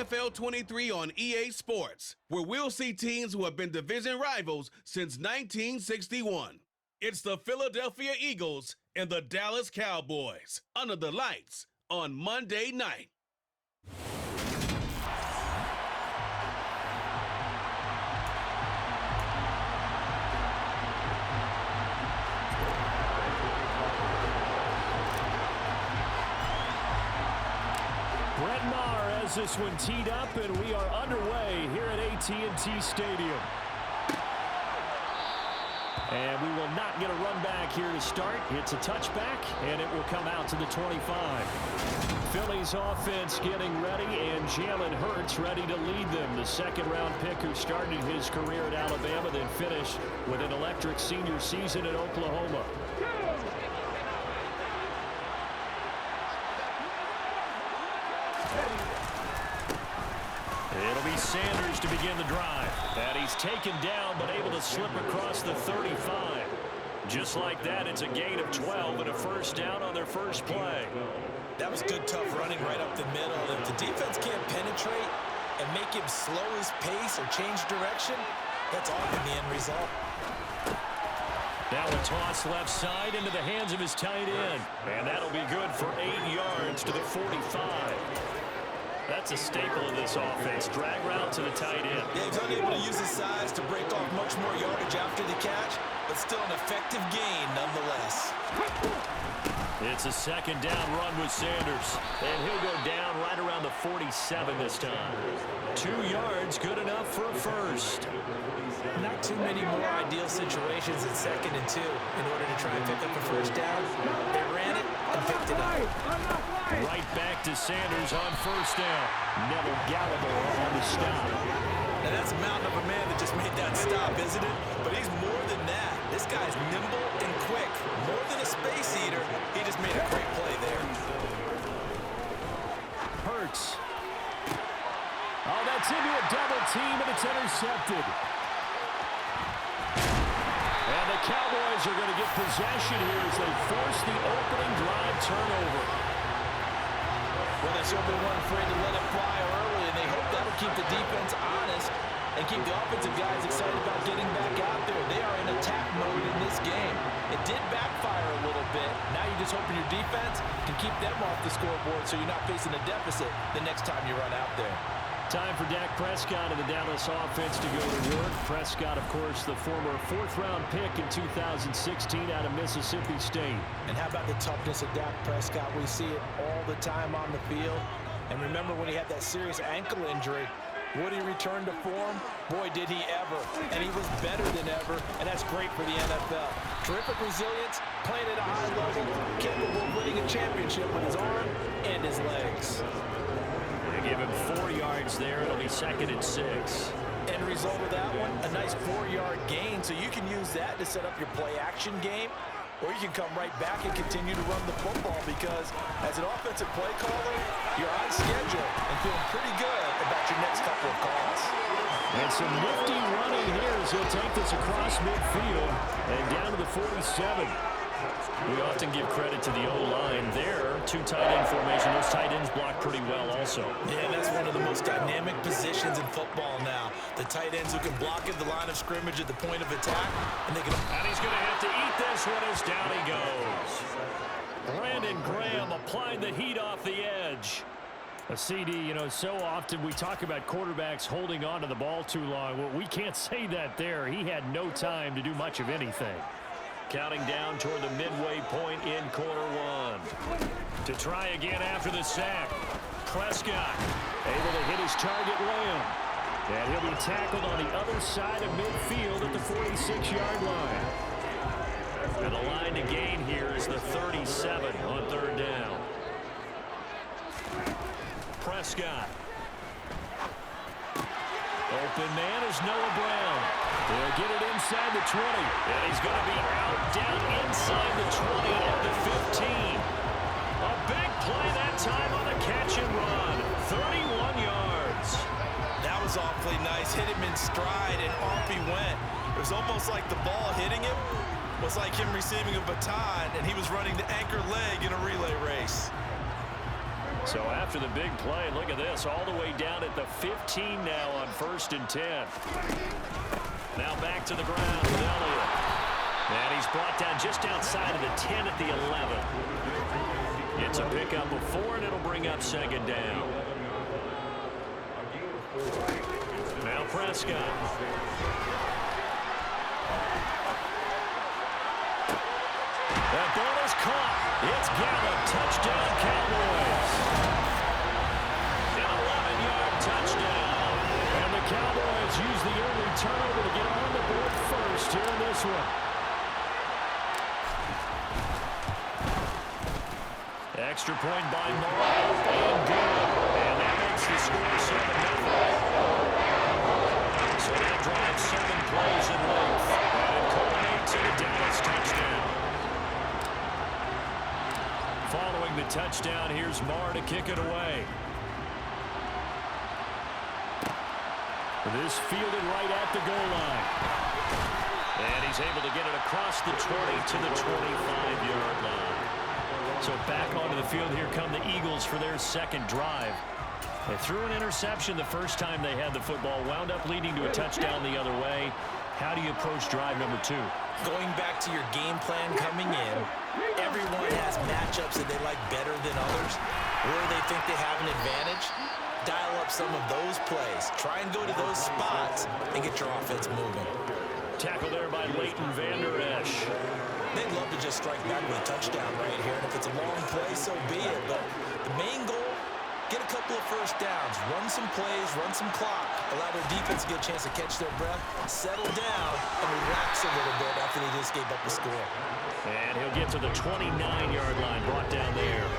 NFL 23 on EA Sports, where we'll see teams who have been division rivals since 1961. It's the Philadelphia Eagles and the Dallas Cowboys under the lights on Monday night. Brett Maher has this one teed up, and we are underway here at AT&T Stadium. And we will not get a run back here to start. It's a touchback, and it will come out to the 25. Philly's offense getting ready, and Jalen Hurts ready to lead them. The second-round pick who started his career at Alabama, then finished with an electric senior season at Oklahoma. It'll be Sanders to begin the drive. And he's taken down, but able to slip across the 35. Just like that, it's a gain of 12 and a first down on their first play. That was good, tough running right up the middle. If the defense can't penetrate and make him slow his pace or change direction, that's all in the end result. Now a toss left side into the hands of his tight end. And that'll be good for 8 yards to the 45. That's a staple of this offense. Drag route to the tight end. Yeah, he's unable to use his size to break off much more yardage after the catch, but still an effective gain nonetheless. It's a second down run with Sanders. And he'll go down right around the 47 this time. 2 yards, good enough for a first. Not too many more ideal situations in 2nd and 2 in order to try and pick up a first down. They ran it and picked it up. Right back to Sanders on first down. Neville Gallimore on the stop. Now that's a mountain of a man that just made that stop, isn't it? But he's more than that. This guy's nimble and quick. More than a space eater, he just made a great play there. Hurts. Oh, that's into a double team, and it's intercepted. And the Cowboys are going to get possession here as they force the opening drive turnover. Well, they certainly weren't afraid to let it fly early, and they hope that'll keep the defense honest and keep the offensive guys excited about getting back out there. They are in attack mode in this game. It did backfire a little bit. Now you're just hoping your defense can keep them off the scoreboard so you're not facing a deficit the next time you run out there. Time for Dak Prescott and the Dallas offense to go to work. Prescott, of course, the former 4th-round pick in 2016 out of Mississippi State. And how about the toughness of Dak Prescott? We see it all the time on the field. And remember when he had that serious ankle injury, would he return to form? Boy, did he ever. And he was better than ever, and that's great for the NFL. Terrific resilience, playing at a high level, capable of winning a championship with his arm and his legs. They give him 4 yards there. It'll be 2nd and 6. End result of that one, a nice 4-yard gain, so you can use that to set up your play-action game, or you can come right back and continue to run the football because as an offensive play caller, you're on schedule and feeling pretty good about your next couple of calls. And some nifty running here as he'll take this across midfield and down to the 47. We often give credit to the O-line there. 2 tight end formation. Those tight ends block pretty well also. Yeah, that's one of the most dynamic positions in football now. The tight ends who can block at the line of scrimmage at the point of attack. And he's going to have to eat this one as down he goes. Brandon Graham applying the heat off the edge. A CD, you know, so often we talk about quarterbacks holding on to the ball too long. Well, we can't say that there. He had no time to do much of anything. Counting down toward the midway point in quarter 1. To try again after the sack. Prescott able to hit his target Lamb. And he'll be tackled on the other side of midfield at the 46-yard line. And the line to gain here is the 37 on 3rd down. Prescott. Open man is Noah Brown. He'll get it inside the 20. And he's going to be out down inside the 20 at the 15. A big play that time on the catch and run. 31 yards. That was awfully nice. Hit him in stride, and off he went. It was almost like the ball hitting him was like him receiving a baton, and he was running the anchor leg in a relay race. So after the big play, look at this, all the way down at the 15 now on 1st and 10. Now back to the ground with Elliott. And he's brought down just outside of the 10 at the 11. It's a pickup of 4, and it'll bring up 2nd down. Now Prescott. That ball is caught. It's Gallup. Touchdown, Cowboys. An 11-yard touchdown. And the Cowboys use the early turnover to get on the board first here in this one. Extra point by Morrow. And good. And that makes the score 7-0. So that drives 7 plays in length. And it culminates in a Dallas touchdown. Following the touchdown, here's Marr to kick it away. This fielded right at the goal line. And he's able to get it across the 20 to the 25-yard line. So back onto the field, here come the Eagles for their 2nd drive. They threw an interception the first time they had the football, wound up leading to a touchdown the other way. How do you approach drive number 2? Going back to your game plan coming in, everyone has matchups that they like better than others. Where they think they have an advantage, dial up some of those plays. Try and go to those spots and get your offense moving. Tackle there by Leighton Vander Esch. They'd love to just strike back with a touchdown right here, and if it's a long play, so be it. But the main goal, get a couple of first downs, run some plays, run some clock, allow their defense to get a chance to catch their breath, settle down, and relax a little bit after they just gave up the score. And he'll get to the 29-yard line, brought down there.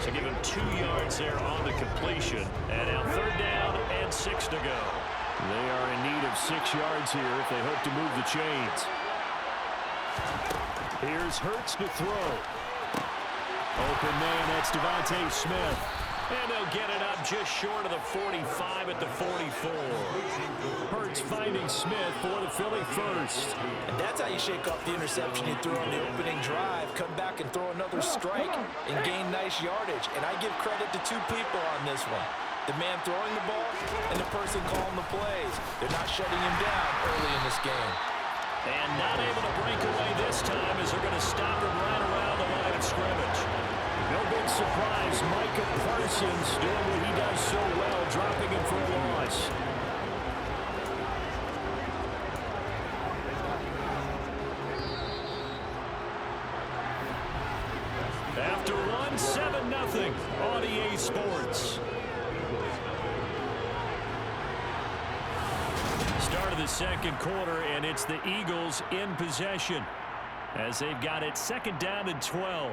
So give him 2 yards there on the completion. And now 3rd down and 6 to go. They are in need of 6 yards here if they hope to move the chains. Here's Hurts to throw. Open man, that's Devontae Smith. And they'll get it up just short of the 45 at the 44. Hurts finding Smith for the Philly first. And that's how you shake off the interception you threw on the opening drive. Come back and throw another strike and gain nice yardage. And I give credit to 2 people on this one. The man throwing the ball and the person calling the plays. They're not shutting him down early in this game. And not able to break away this time as they're going to stop him right around the line of scrimmage. No big surprise, Micah Parsons doing what he does so well, dropping him for a loss. After one, 7-0 on EA Sports. Start of the 2nd quarter, and it's the Eagles in possession as they've got it 2nd down and 12.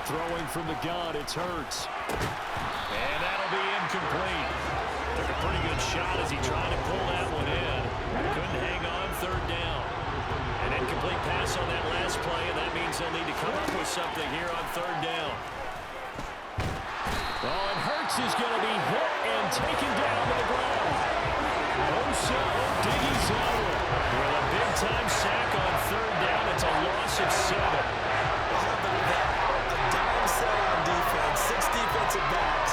Throwing from the gun, it's Hurts. And that'll be incomplete. Took a pretty good shot as he tried to pull that one in. Couldn't hang on, 3rd down. An incomplete pass on that last play, and that means they'll need to come up with something here on 3rd down. Oh, and Hurts is going to be hit and taken down to the ground. Oso Diggy-Zola with a big-time sack on 3rd down. It's a loss of 7. On defense, 6 defensive backs.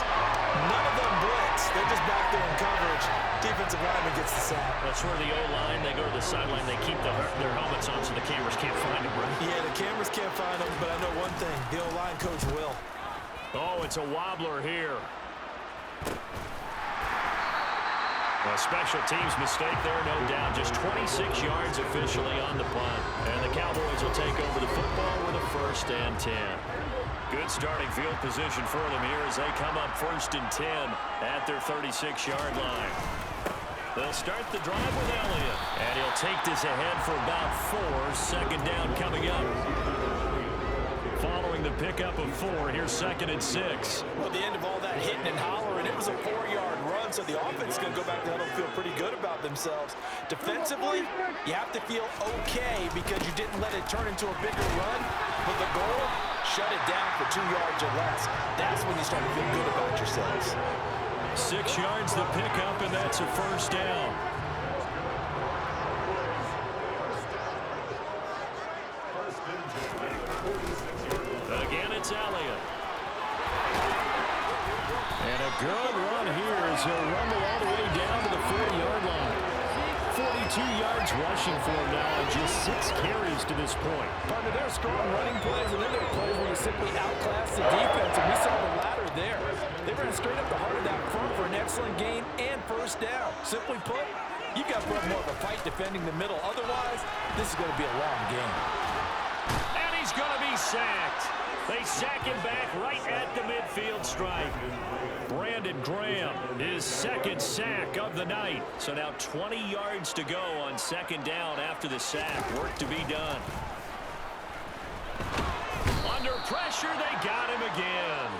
None of them blitz. They're just back there in coverage. Defensive lineman gets the sack. That's where the O-line, they go to the sideline, they keep their helmets on so the cameras can't find them, right? Yeah, the cameras can't find them, but I know one thing. The O-line coach will. Oh, it's a wobbler here. A special teams mistake there, no doubt. Just 26 yards officially on the punt. And the Cowboys will take over the football with a 1st and 10. Good starting field position for them here as they come up 1st and 10 at their 36-yard line. They'll start the drive with Elliott. And he'll take this ahead for about 4. 2nd down coming up. Following the pickup of 4, here's 2nd and 6. Well, at the end of all that hitting and hollering, it was a 4-yard run, so the offense is going to go back down and feel pretty good about themselves. Defensively, you have to feel okay because you didn't let it turn into a bigger run, but the goal, shut it down for 2 yards or less. That's when you start to feel good about yourselves. 6 yards the pickup, and that's a first down. Again, it's Elliott. And a good run here as he'll rumble all the way down to the 40-yard line. 42 yards rushing for him now and just 6 carries to this point. Partner, there are strong running plays, and then there are plays where you simply outclass the defense, and we saw the latter there. They ran straight up the heart of that front for an excellent gain and first down. Simply put, you've got to put more of a fight defending the middle. Otherwise, this is going to be a long game. And he's going to be sacked. They sack him back right at the midfield stripe. Brandon Graham, his second sack of the night. So now 20 yards to go on second down after the sack. Work to be done. Under pressure, they got him again.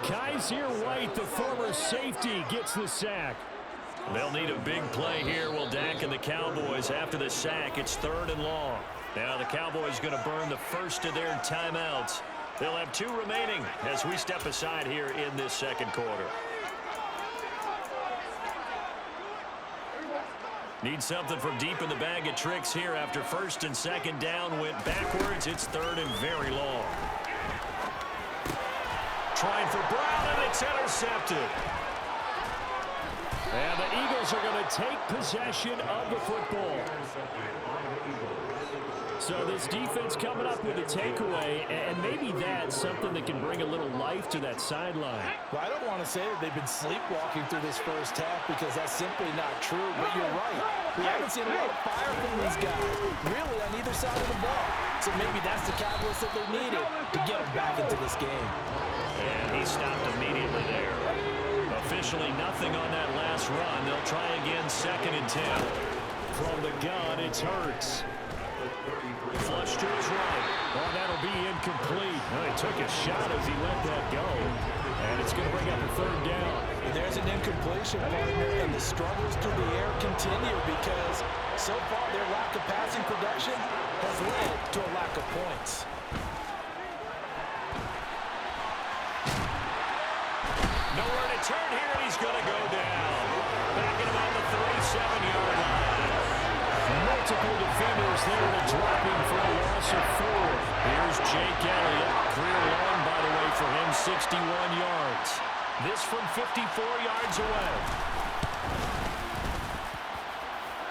Kaiser White, the former safety, gets the sack. They'll need a big play here. Will Dak and the Cowboys after the sack. It's 3rd and long. Now the Cowboys going to burn the first of their timeouts. They'll have 2 remaining as we step aside here in this second quarter. Need something from deep in the bag of tricks here after first and second down went backwards. It's 3rd and very long. Trying for Brown, and it's intercepted. And the Eagles are going to take possession of the football. So this defense coming up with a takeaway, and maybe that's something that can bring a little life to that sideline. Well, I don't want to say that they've been sleepwalking through this first half because that's simply not true, but you're right. We haven't seen a lot of fire from these guys, really, on either side of the ball. So maybe that's the catalyst that they needed to get them back into this game. And he stopped immediately there. Officially nothing on that last run. They'll try again 2nd and 10. From the gun, it's Hurts. Flush to his right. Oh, that'll be incomplete. Well, he took a shot as he let that go. And it's going to bring up a 3rd down. And there's an incompletion, partner, and the struggles through the air continue because so far their lack of passing production has led to a lack of points. Nowhere to turn here, and he's going to go down. Back at about the 37-yard line. Multiple defenders there to drop him for a loss of 4. Here's Jake Elliott. Career long, by the way, for him, 61 yards. This from 54 yards away.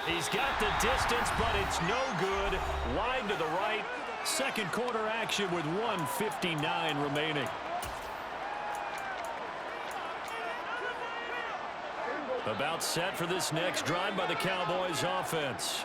He's got the distance, but it's no good. Wide to the right. Second quarter action with 1:59 remaining. About set for this next drive by the Cowboys offense.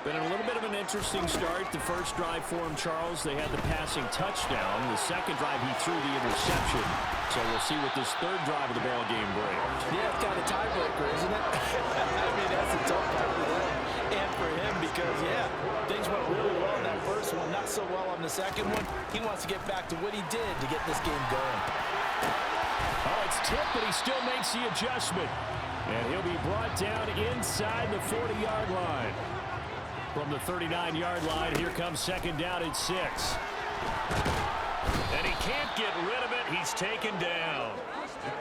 Been a little bit of an interesting start. The first drive for him, Charles, they had the passing touchdown. The second drive, he threw the interception. So we'll see what this third drive of the ball game brings. Yeah, it's kind of tiebreaker, isn't it? I mean, that's a tough part for them and for him because, yeah, things went really well in that first one, not so well on the second one. He wants to get back to what he did to get this game going. Oh, it's tipped, but he still makes the adjustment. And he'll be brought down inside the 40-yard line. From the 39-yard line, here comes second down at 6. And he can't get rid of it. He's taken down.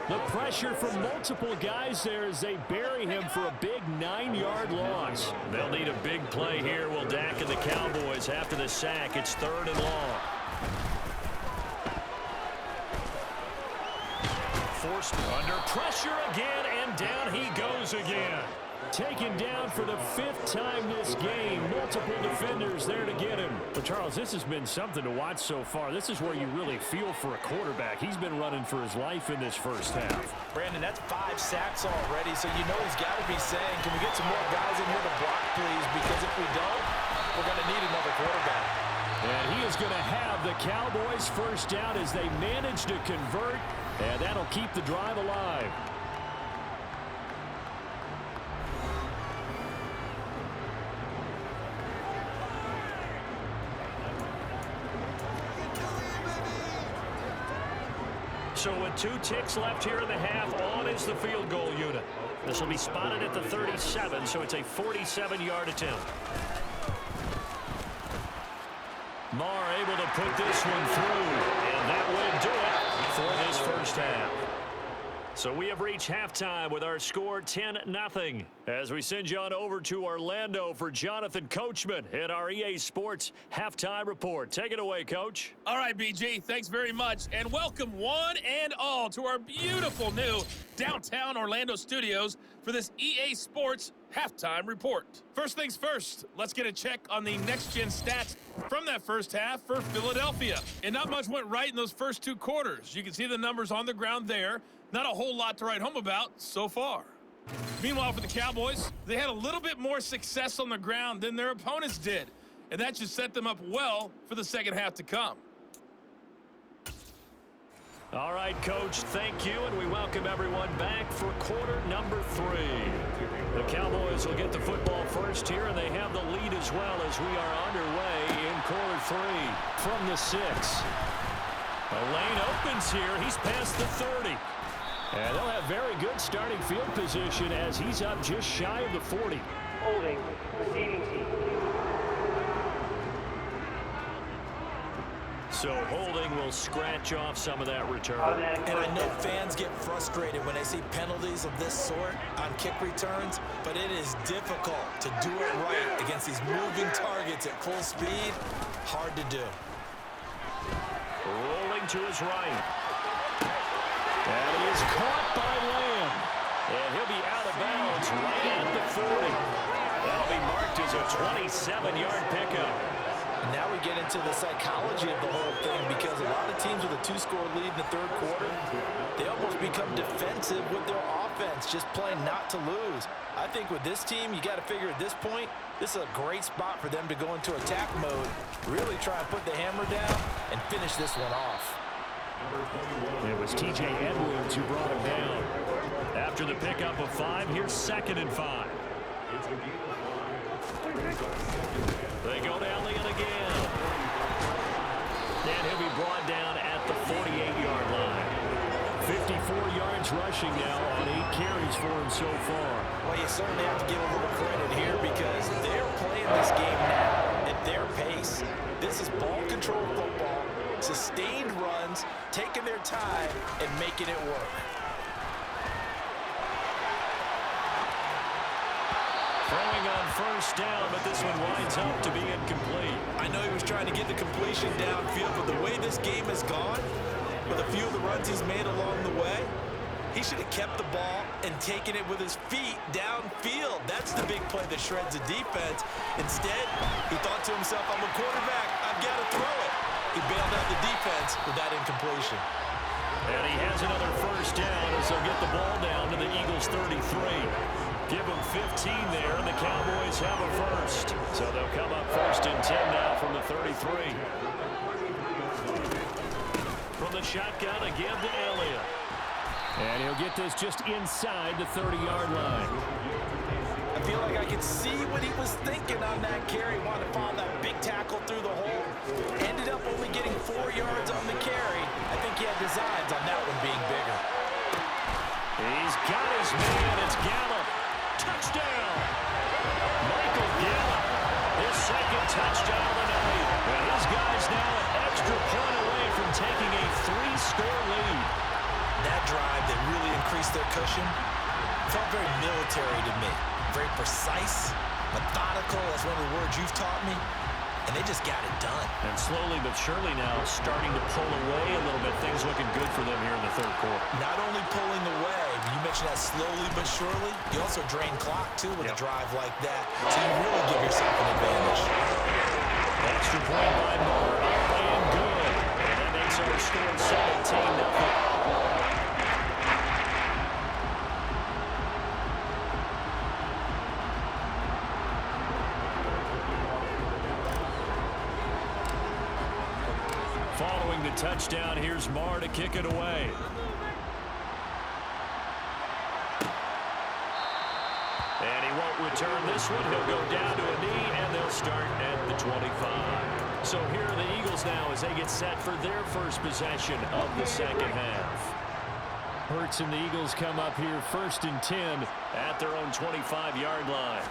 The pressure from multiple guys there as they bury him for a big 9-yard loss. They'll need a big play here. Will Dak and the Cowboys after the sack. It's 3rd and long. Forced under pressure again, and down he goes again. Taken down for the 5th time this game. Multiple defenders there to get him. But, Charles, this has been something to watch so far. This is where you really feel for a quarterback. He's been running for his life in this first half. Brandon, that's 5 sacks already, so you know he's got to be saying, can we get some more guys in here to block, please? Because if we don't, we're going to need another quarterback. And he is going to have the Cowboys first down as they manage to convert, and that'll keep the drive alive. So with 2 ticks left here in the half, on is the field goal unit. This will be spotted at the 37, so it's a 47-yard attempt. Marr able to put this one through, and that will do it for this first half. So we have reached halftime with our score 10-0. As we send you on over to Orlando for Jonathan Coachman in our EA Sports Halftime Report. Take it away, Coach. All right, BG, thanks very much. And welcome one and all to our beautiful new downtown Orlando studios for this EA Sports Halftime Report. First things first, let's get a check on the next-gen stats from that first half for Philadelphia. And not much went right in those first two quarters. You can see the numbers on the ground there. Not a whole lot to write home about so far. Meanwhile, for the Cowboys, they had a little bit more success on the ground than their opponents did. And that should set them up well for the second half to come. All right, Coach, thank you, and we welcome everyone back for quarter number 3. The Cowboys will get the football first here, and they have the lead as well as we are underway in quarter 3 from the 6. The lane opens here. He's past the 30. And they'll have very good starting field position as he's up just shy of the 40. Holding, receiving team. So holding will scratch off some of that return. And I know fans get frustrated when they see penalties of this sort on kick returns, but it is difficult to do it right against these moving targets at full speed. Hard to do. Rolling to his right. And he is caught by Lamb. And he'll be out of bounds right at the 40. That'll be marked as a 27-yard pickup. And now we get into the psychology of the whole thing, because a lot of teams with a 2-score lead in the third quarter, they almost become defensive with their offense, just playing not to lose. I think with this team, you got to figure at this point, this is a great spot for them to go into attack mode, really try and put the hammer down and finish this one off. It was T.J. Edwards who brought him down. After the pickup of 5, here's 2nd and 5. They go to Elliott again. And he'll be brought down at the 48-yard line. 54 yards rushing now on 8 carries for him so far. Well, you certainly have to give a little credit here because they're playing this game now at their pace. This is ball control football, sustained runs, taking their time and making it work. Throwing on first down, but this one winds up to be incomplete. I know he was trying to get the completion downfield, but the way this game has gone, with a few of the runs he's made along the way, he should have kept the ball and taken it with his feet downfield. That's the big play that shreds the defense. Instead, he thought to himself, I'm a quarterback, I've got to throw it. He bailed out the defense with that incompletion. And he has another first down as they'll get the ball down to the Eagles' 33. Give them 15 there, and the Cowboys have a first. So they'll come up 1st and 10 now from the 33. From the shotgun again to Elliott. And he'll get this just inside the 30-yard line. I feel like I could see what he was thinking on that carry. Wanted to follow that big tackle through the hole. Ended up only getting 4 yards on the carry. I think he had designs on that one being bigger. He's got his man. It's Gallup. Touchdown. Michael Gallup. His 2nd touchdown of the night. And his guys now an extra point away from taking a 3-score lead. That drive that really increased their cushion felt very military to me. Very precise, methodical. That's one of the words you've taught me. And they just got it done. And slowly but surely now starting to pull away a little bit. Things looking good for them here in the third quarter. Not only pulling away, you mentioned that slowly but surely. You also drain clock, too, with a drive like that. So you really give yourself an advantage. Extra point by Moore. And good. And that makes our score 17-0. Following the touchdown, here's Marr to kick it away. And he won't return this one. He'll go down to a knee, and they'll start at the 25. So here are the Eagles now as they get set for their first possession of the second half. Hurts and the Eagles come up here 1st and 10 at their own 25-yard line.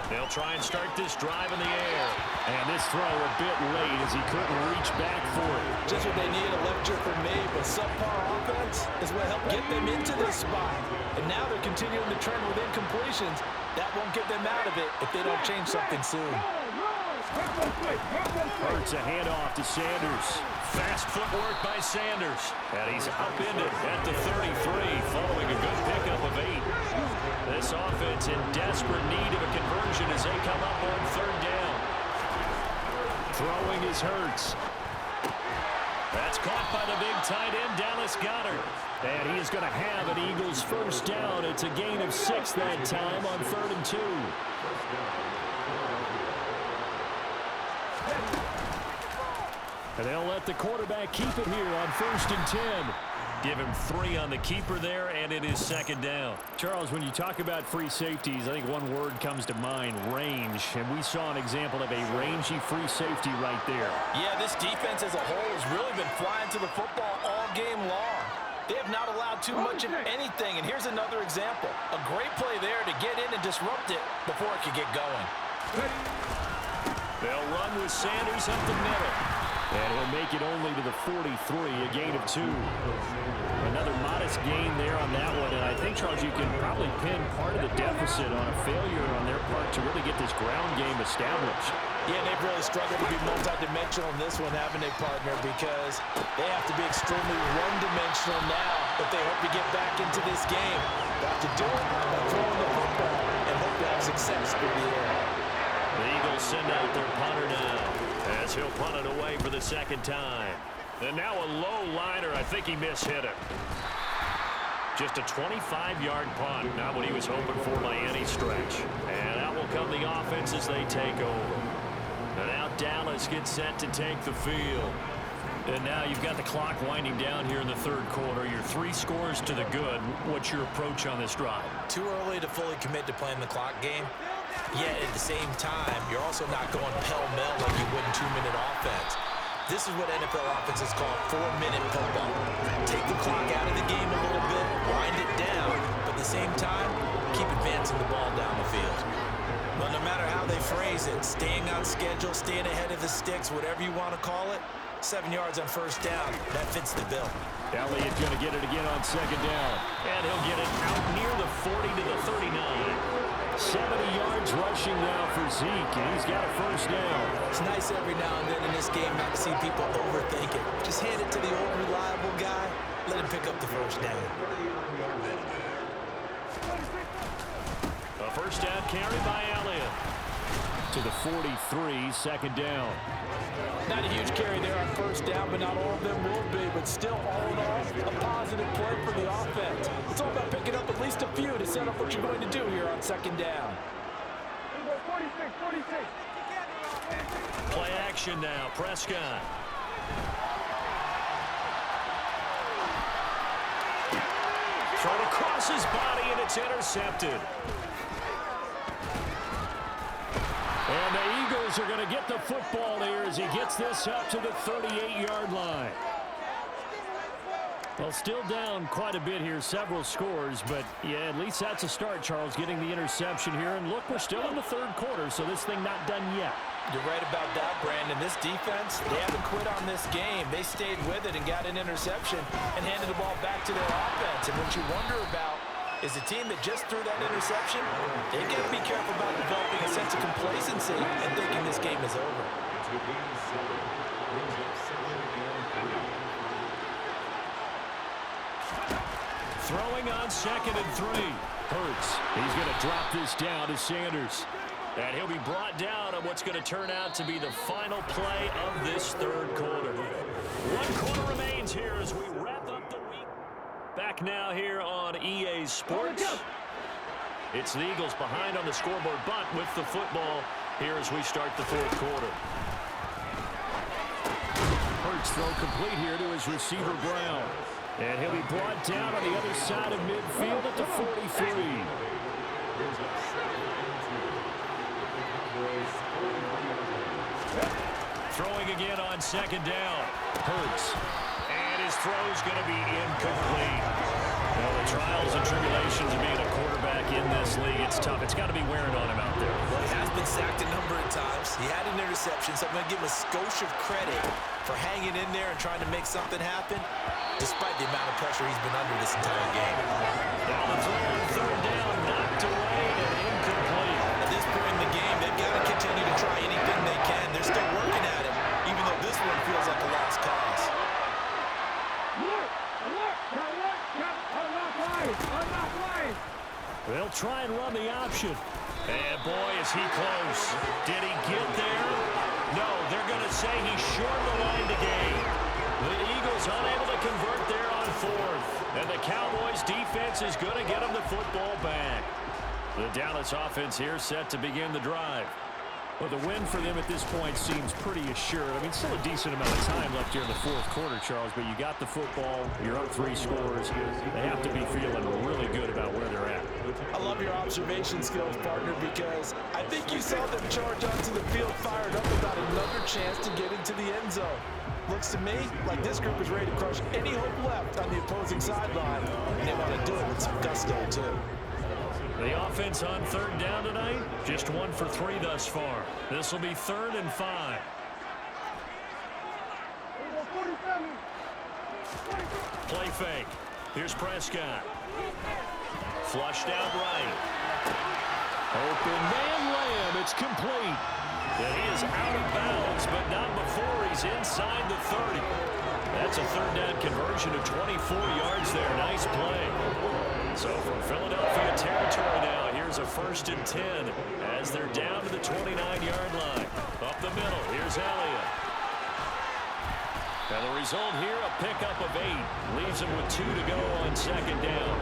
They'll try and start this drive in the air. And this throw a bit late as he couldn't reach back for it. Just what they needed, a left jerk from me, but subpar offense is what helped get them into this spot. And now they're continuing the trend with incompletions. That won't get them out of it if they don't change something soon. Hurts a handoff to Sanders. Fast footwork by Sanders. And he's upended at the 33 following a good pickup of 8. This offense in desperate need of a conversion as they come up on 3rd down. Throwing is Hurts. That's caught by the big tight end, Dallas Goedert. And he is going to have an Eagles first down. It's a gain of 6 that time on 3rd and 2. And they'll let the quarterback keep it here on 1st and 10. Give him 3 on the keeper there, and it is 2nd down. Charles, when you talk about free safeties, I think one word comes to mind, range. And we saw an example of a rangy free safety right there. Yeah, this defense as a whole has really been flying to the football all game long. They have not allowed too much of anything. And here's another example. A great play there to get in and disrupt it before it could get going. They'll run with Sanders up the middle. And he'll make it only to the 43, a gain of 2. Another modest gain there on that one. And I think, Charles, you can probably pin part of the deficit on a failure on their part to really get this ground game established. Yeah, they've really struggled to be multidimensional in this one, haven't they, partner? Because they have to be extremely one-dimensional now if they hope to get back into this game. They have to do it by throwing the football and hope to have success through the air. The Eagles send out their punter now as he'll punt it away for the 2nd time. And now a low liner. I think he mishit it. Just a 25-yard punt. Not what he was hoping for by any stretch. And out will come the offense as they take over. And now Dallas gets set to take the field. And now you've got the clock winding down here in the 3rd quarter. Your 3 scores to the good. What's your approach on this drive? Too early to fully commit to playing the clock game. Yet at the same time, you're also not going pell-mell like you would in 2-minute offense. This is what NFL offenses call 4-minute football. Take the clock out of the game a little bit, wind it down, but at the same time, keep advancing the ball down the field. Well, no matter how they phrase it, staying on schedule, staying ahead of the sticks, whatever you want to call it, 7 yards on 1st down, that fits the bill. Elliott's going to get it again on 2nd down. And he'll get it out near the 40 to the 39. 70 yards rushing now for Zeke, and he's got a first down. It's nice every now and then in this game not to see people overthink it. Just hand it to the old reliable guy, let him pick up the first down. A first down carry by Elliott. To the 43, 2nd down. Not a huge carry there on 1st down, but not all of them will be. But still, all in all, a positive play for the offense. It's all about picking up at least a few to set up what you're going to do here on 2nd down. Play action now, Prescott. Thrown across his body, and it's intercepted. And the Eagles are going to get the football here as he gets this up to the 38-yard line. Well, still down quite a bit here, several scores, but yeah, at least that's a start, Charles, getting the interception here. And look, we're still in the 3rd quarter, so this thing not done yet. You're right about that, Brandon. This defense, they haven't quit on this game. They stayed with it and got an interception and handed the ball back to their offense. And what you wonder about is a team that just threw that interception, they got to be careful about developing a sense of complacency and thinking this game is over. Throwing on 2nd and 3. Hurts. He's going to drop this down to Sanders. And he'll be brought down on what's going to turn out to be the final play of this 3rd quarter. 1 quarter remains here as we wrap up the week. Back now here on EA Sports. It's the Eagles behind on the scoreboard, but with the football here as we start the 4th quarter. Hurts throw complete here to his receiver, Brown. And he'll be brought down on the other side of midfield at the 43. Throwing again on 2nd down. Hurts. And his throw's going to be incomplete. Well, the trials and tribulations of being a quarterback in this league, it's tough. It's got to be wearing on him out there. Well, he has been sacked a number of times. He had an interception, so I'm going to give him a skosh of credit for hanging in there and trying to make something happen, despite the amount of pressure he's been under this entire game. Down the throw on third down, knocked away and incomplete. At this point in the game, they've got to continue to try anything they can. They're still working at it, even though this one feels like a lost cause. They'll try and run the option. And boy, is he close. Did he get there? No, they're going to say he's short of the line to gain. The Eagles unable to convert there on fourth. And the Cowboys defense is going to get them the football back. The Dallas offense here set to begin the drive. Well, the win for them at this point seems pretty assured. I mean, still a decent amount of time left here in the fourth quarter, Charles, but you got the football, you're up 3 scores. They have to be feeling really good about where they're at. I love your observation skills, partner, because I think you saw them charge onto the field fired up about another chance to get into the end zone. Looks to me like this group is ready to crush any hope left on the opposing sideline, and they want to do it with some gusto, too. The offense on third down tonight, just 1 for 3 thus far. This will be 3rd and 5. Play fake. Here's Prescott. Flushed out right. Open man Lamb. It's complete. And he is out of bounds, but not before he's inside the 30. That's a third down conversion of 24 yards there. Nice play. So from Philadelphia territory now, here's a 1st and 10 as they're down to the 29-yard line. Up the middle, here's Elliott. And the result here, a pickup of 8. Leaves him with 2 to go on 2nd down.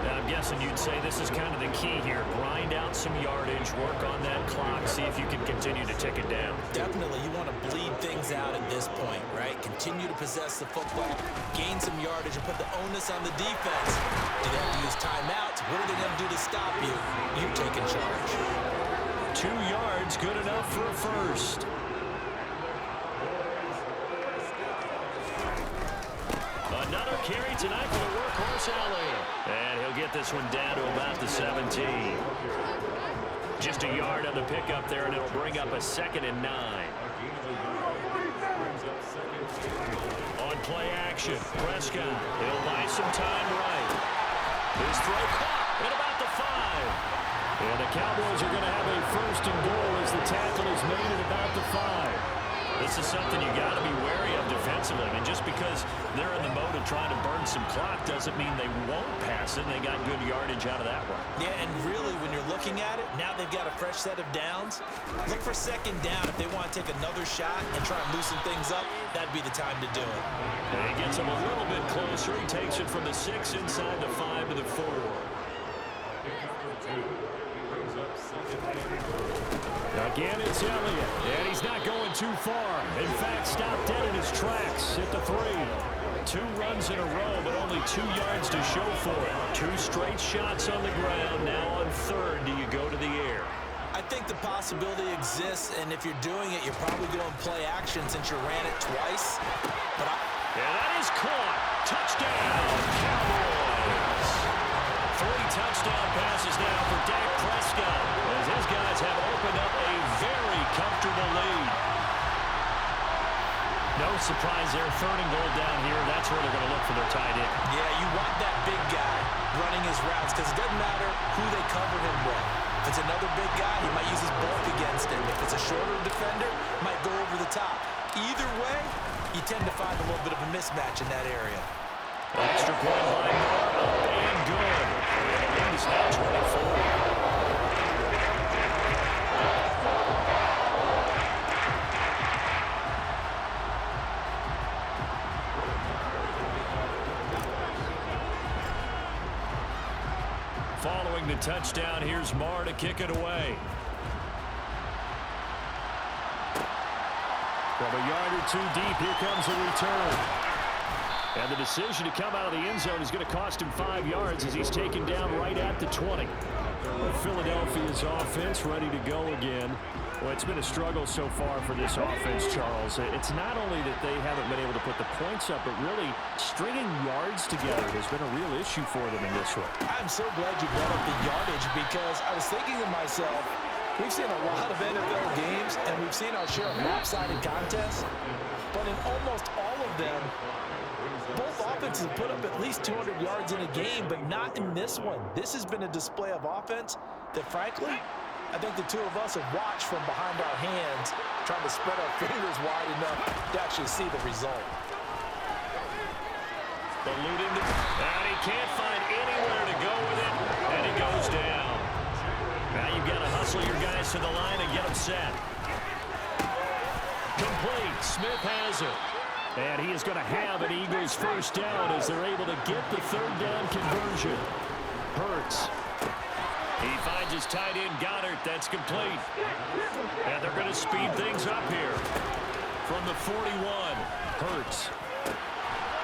Now I'm guessing you'd say this is kind of the key here. Grind out some yardage, work on that clock, see if you can continue to tick it down. Definitely, you want to bleed things out at this point, right? Continue to possess the football, gain some yardage, and put the onus on the defense. Do they have to use timeouts? What are they going to do to stop you? You taking charge. 2 yards, good enough for a first. Another carry tonight for the workhorse Elliott. And he'll get this one down to about the 17. Just a yard on the pickup there, and it'll bring up a 2nd and 9. On play action, Prescott. He'll buy some time right. His throw caught at about the 5. And the Cowboys are going to have a 1st and goal as the tackle is made at about the 5. This is something you got to be wary of defensively. And just because they're in the mode of trying to burn some clock doesn't mean they won't pass it. They got good yardage out of that one. Yeah, and really, when you're looking at it, now they've got a fresh set of downs. Look for 2nd down. If they want to take another shot and try and loosen things up, that'd be the time to do it. And he gets him a little bit closer. He takes it from the 6 inside the 5 to the 4. Again, it's Elliott, and he's not going too far. In fact, stopped dead in his tracks at the 3. 2 runs in a row, but only 2 yards to show for it. 2 straight shots on the ground. Now on 3rd, do you go to the air? I think the possibility exists, and if you're doing it, you're probably going to play action since you ran it twice. But and that is caught. Touchdown, Cowboys. 3 touchdown passes now for Dak Prescott, as his guys have opened up a very comfortable lead. No surprise there, 3rd and goal down here. That's where they're going to look for their tight end. Yeah, you want that big guy running his routes because it doesn't matter who they cover him with. If it's another big guy, he might use his bulk against him. If it's a shorter defender, might go over the top. Either way, you tend to find a little bit of a mismatch in that area. Extra point line up and good. And the lead is now 24. Following the touchdown, here's Marr to kick it away. From a yard or 2 deep, here comes a return. And the decision to come out of the end zone is going to cost him 5 yards as he's taken down right at the 20. Philadelphia's offense ready to go again. Well, it's been a struggle so far for this offense, Charles. It's not only that they haven't been able to put the points up, but really stringing yards together has been a real issue for them in this one. I'm so glad you brought up the yardage because I was thinking to myself, we've seen a lot of NFL games and we've seen our share of lopsided contests, but in almost all of them, both offenses put up at least 200 yards in a game, but not in this one. This has been a display of offense that, frankly, I think the two of us have watched from behind our hands, trying to spread our fingers wide enough to actually see the result. Eluding and he can't find anywhere to go with it, and he goes down. Now you've got to hustle your guys to the line and get them set. Complete. Smith has it. And he is going to have an Eagles first down as they're able to get the third down conversion. Hurts. He finds his tight end, Goddard. That's complete. And they're going to speed things up here. From the 41, Hurts.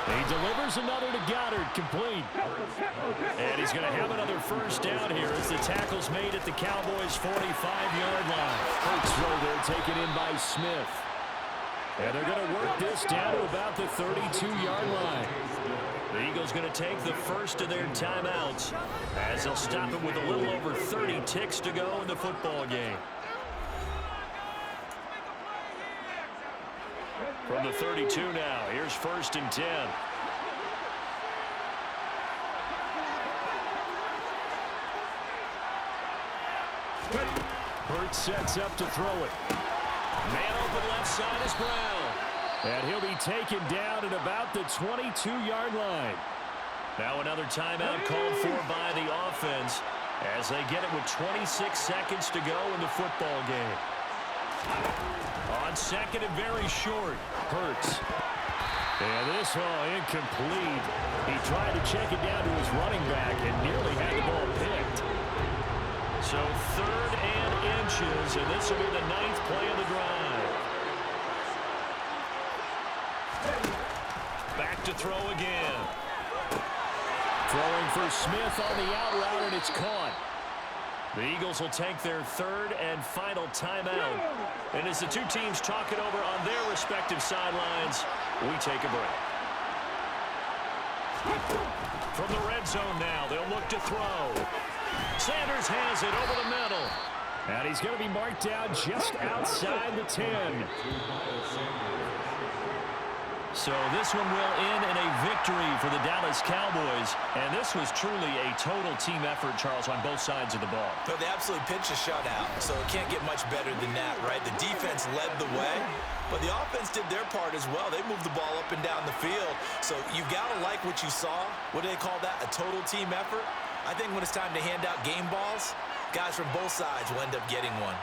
He delivers another to Goddard, complete. And he's going to have another first down here as the tackle's made at the Cowboys' 45-yard line. Hurts throw there, taken in by Smith. And they're going to work this down to about the 32-yard line. The Eagles going to take the first of their timeouts as they'll stop it with a little over 30 ticks to go in the football game. From the 32 now, here's 1st and 10. Hurts sets up to throw it. Man open left side is Brown. And he'll be taken down at about the 22-yard line. Now another timeout called for by the offense as they get it with 26 seconds to go in the football game. On second and very short, Hurts. And this one incomplete. He tried to check it down to his running back and nearly had the ball picked. So 3rd and inches, and this will be the 9th play of the drive. Back to throw again. Throwing for Smith on the out route, and it's caught. The Eagles will take their 3rd and final timeout. And as the two teams talk it over on their respective sidelines, we take a break. From the red zone now, they'll look to throw. Sanders has it over the middle. And he's going to be marked down just outside the 10. So this one will end in a victory for the Dallas Cowboys. And this was truly a total team effort, Charles, on both sides of the ball. But they absolutely pitched a shutout, so it can't get much better than that, right? The defense led the way, but the offense did their part as well. They moved the ball up and down the field. So you've got to like what you saw. What do they call that? A total team effort? I think when it's time to hand out game balls, guys from both sides will end up getting one.